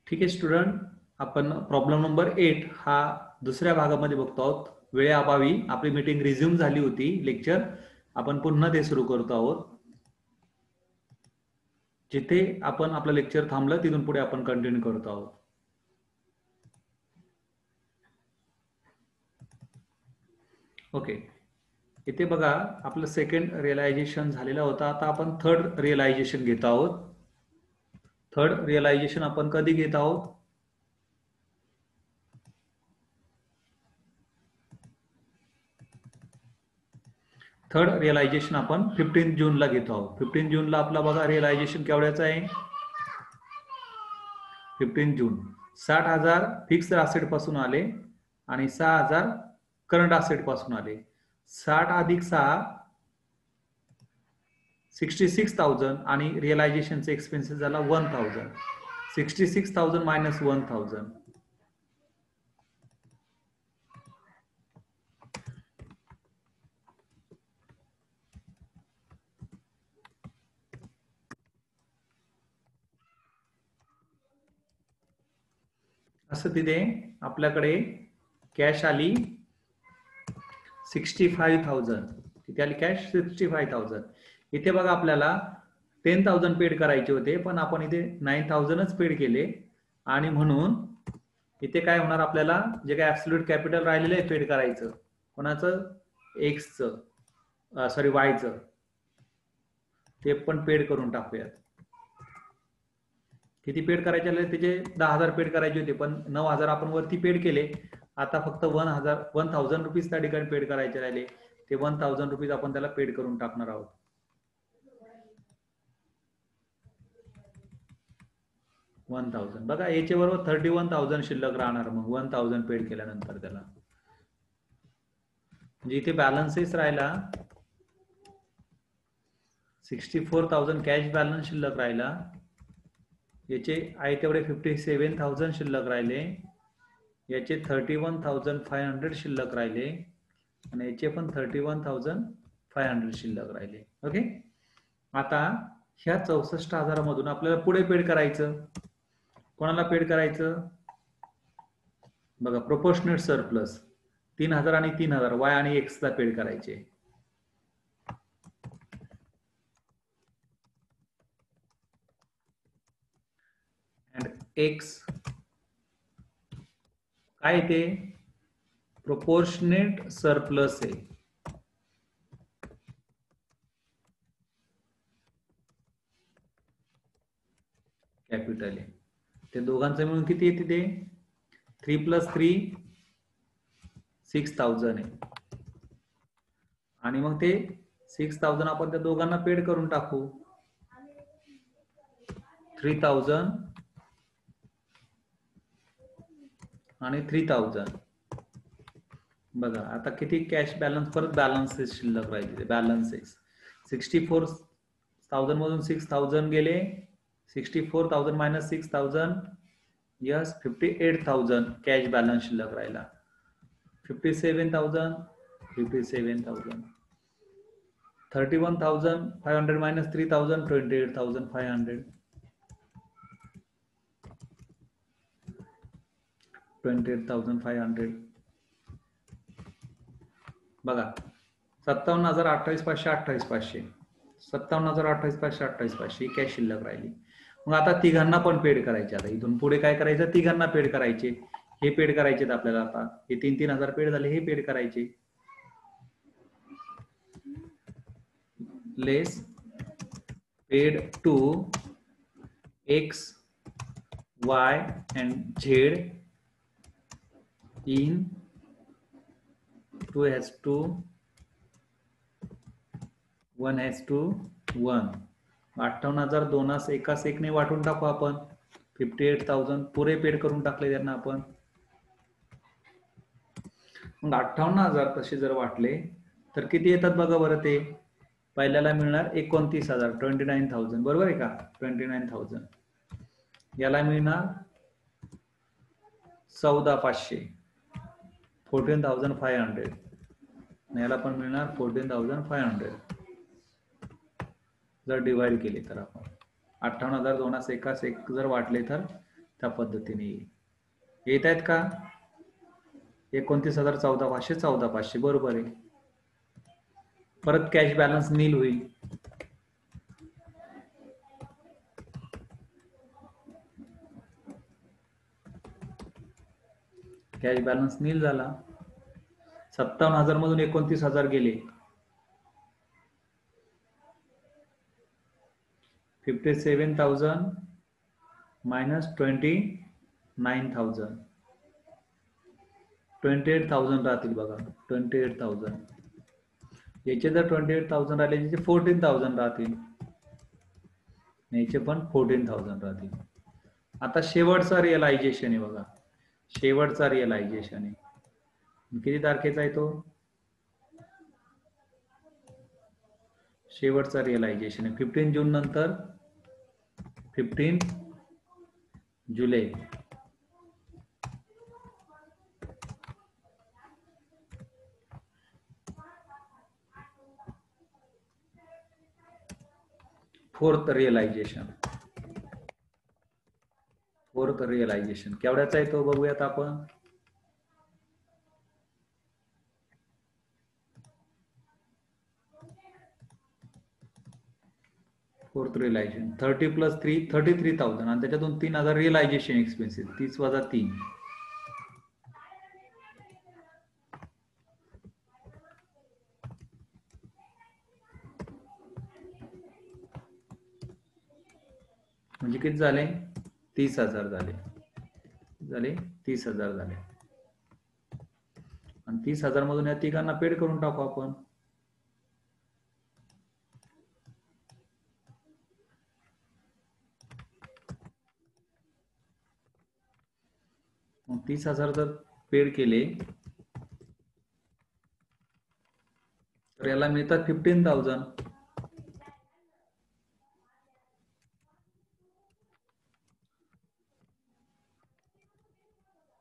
ठीक आहे स्टुडंट, आपण प्रॉब्लेम नंबर 8 हा दुसऱ्या भागामध्ये बघतो आहोत. वेळेअभावी आपली मीटिंग रिझ्यूम झाली होती, लेक्चर आपण पुन्हा ते सुरू करतो आहोत. जिथे आपण आपलं लेक्चर थांबलं तिथून पुढे आपण कंटिन्यू करतो आहोत. ओके, इथे बघा आपलं सेकंड रिअलायझेशन झालेला होता. आता आपण थर्ड रिअलायझेशन घेत आहोत. थर्ड रिअलायझेशन आपण कधी घेत आहोत? थर्ड रिअलायझेशन आपण 15 जूनला घेतो आहोत. 15 जूनला आपला बघा रिअलायझेशन केवढ्याचं आहे? 15 जून 60,000 फिक्स्ड असेट पासून आले आणि 6,000 करंट असेट पासून आले. 60 अधिक 6 66,000 आणि रिअलायझेशनचे एक्सपेन्सेस झाला 1,000. 66,000 मायनस 1,000. असं तिथे आपल्याकडे कॅश आली 65,000. तिथे आली कॅश 65,000. इथे बघा आपल्याला 10,000 पेड करायचे होते, पण आपण इथे 9,000च पेड केले आणि म्हणून इथे काय होणार, आपल्याला जे काय ऍब्सोल्यूट कॅपिटल राहिलेलं आहे पेड करायचं, कोणाचं? एक्सचं, सॉरी वायचं, ते पण पेड करून टाकूयात. किती पेड करायचे आले? त्याचे 10,000 पेड करायचे होते, पण 9,000 आपण वरती पेड केले. आता फक्त 1,000 रुपीज त्या ठिकाणी पेड करायचे राहिले. ते 1,000 रुपीज आपण त्याला पेड करून टाकणार आहोत. बघा याच्या बरोबर 31,000 शिल्लक राहणार. मग 1,000 पेड केल्यानंतर त्याला म्हणजे इथे बॅलन्सेस राहिला 64,000 कॅश बॅलन्स शिल्लक राहिला. याचे आहे तेवढे 57,000 शिल्लक राहिले. याचे 31,500 शिल्लक राहिले आणि याचे पण 31,500 शिल्लक राहिले. ओके, आता ह्या 64,000 मधून आपल्याला पुढे पेड करायचं. कोणाला पेड करायचं? बघा प्रोपोर्शनेट सरप्लस 3,000 आणि 3,000 वाय आणि एक्स ला पेड करायचे. एक्स काय ते? प्रोपोर्शनेट सरप्लस आहे. कॅपिटल आहे. ते दोघांचं मिळून किती येते? ते 3 + 3 6,000 आहे. आणि मग ते 6,000 आपण त्या दोघांना पेड करून टाकू. 3,000 आणि 3,000. बघा आता किती कॅश बॅलन्स, परत बॅलन्सेस शिल्लक राहिले. बॅलन्सेस 64,000 मधून 6,000 गेले. 64,000 मायनस 6,000 यस 58,000 कॅश बॅलन्स शिल्लक राहिला. 57,000 31,500 मायनस 3,000 28,500 28,500. बघा 57,028 500 28,500 57,028 500 28,500 ही कॅश शिल्लक राहिली. मग आता तिघांना पण पेड करायचे. आता इथून पुढे काय करायचं? तिघांना पेड करायचे. हे पेड करायचे आपल्याला. आता हे 3,000 पेड झाले, हे पेड करायचे. Less paid to X Y and Z in 2:1 1:1. 58,000 दोनास एकास एकने वाटून टाकू आपण. 58,000 पुरे पेड करून टाकले त्यांना आपण. मग 58,000 तसे जर वाटले तर किती येतात बघा बरं. ते पहिल्याला मिळणार 29,000 29,000 बरोबर आहे का? 29,000. याला मिळणार 14,500 14,500. याला पण मिळणार 14,500. जर डिवाइड केले तर आपण 58,000 दोनास एकास एक जर वाटले तर त्या पद्धतीने येईल. येत आहेत का? 29,000 14,500 14,500 बरोबर आहे. परत कॅश बॅलन्स नील होईल. कॅश बॅलन्स नील झाला. 57,000 मधून 29,000 गेले. 57,000 मायनस 29,000 28,000 राहतील बघा. 28,000 याचे जर 28,000 राहिले याचे 14,000 राहतील. याचे पण 14,000 राहतील. आता शेवटचा रिअलायझेशन आहे बघा. शेवटचा रिअलायझेशन आहे. किती तारखेचा आहे तो? शेवटचा रिअलायझेशन आहे 15 जून नंतर 15 जुलै. फोर्थ रिअलायझेशन केवढ्याचा आहे तो बघूयात आपण. फोर्थ रिअलायझेशन 30 प्लस 3 33,000 आणि त्याच्यातून 3,000 रिअलायझेशन एक्सपेन्सेस. 30 वजा 3 म्हणजे किती झाले? 30,000 झाले. 30,000 झाले. आणि 30,000 मधून या तिघांना पेड करून टाकू आपण. मग 30,000 जर पेड केले तर याला मिळतात 15,000.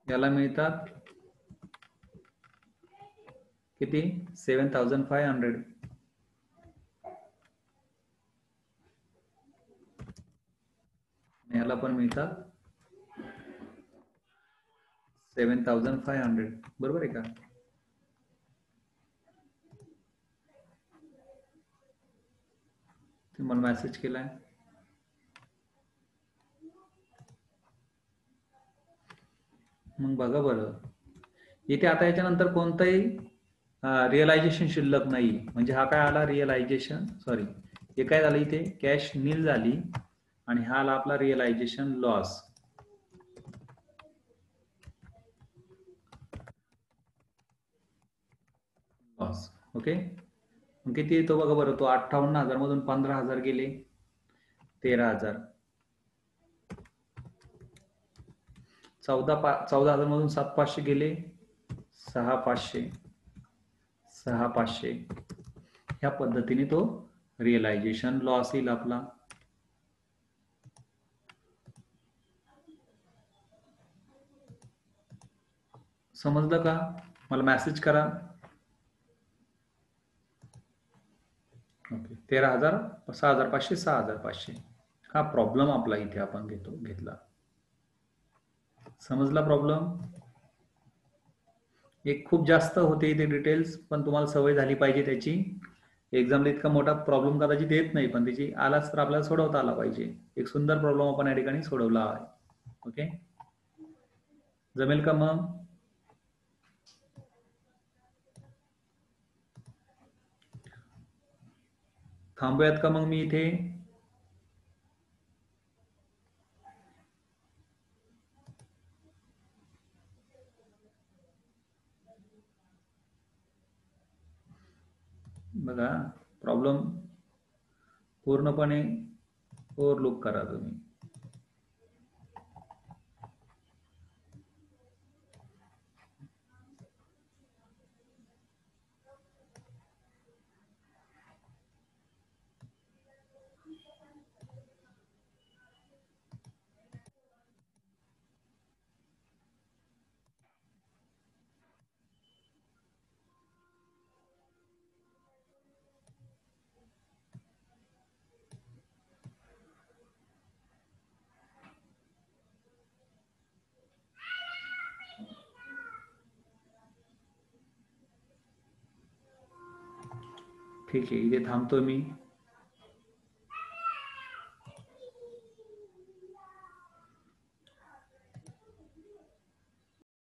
याला मिळतात किती? 7,500. याला पण मिळतात 7,500. बरोबर आहे का? तुम्हाला मेसेज केलाय. मग बघा बरं, इथे आता याच्यानंतर कोणताही रिअलायझेशन शिल्लक नाही. म्हणजे हा काय आला? रिअलायझेशन, सॉरी, हे काय झालं इथे? कॅश नील झाली आणि हा आला आपला रिअलायझेशन लॉस. ओके. मग किती येतो बघा बरं. तो 58,000 मधून 15,000 गेले, 13,000. 14,000 मधून 7,500 गेले, 6,500. 6,500. ह्या पद्धतीने तो रिअलायझेशन लॉस येईल आपला. समजलं का? मला मेसेज करा. ओके. 13,000, 6,500, 6,500. हा प्रॉब्लेम आपला इथे आपण घेतला. समजला प्रॉब्लेम? एक खूप जास्त होते इथे डिटेल्स, पण तुम्हाला सवय झाली पाहिजे त्याची. एक्झामला इतका मोठा प्रॉब्लेम कदाचित येत नाही, पण त्याची आलाच तर आपल्याला सोडवता आला पाहिजे. एक सुंदर प्रॉब्लेम आपण या ठिकाणी सोडवला आहे. ओके, जमेल का मग? थांबूयात का मग मी इथे? बघा, प्रॉब्लेम पूर्णपणे ओव्हरलुक करा तुम्ही. ठीक आहे, इथे थांबतो मी.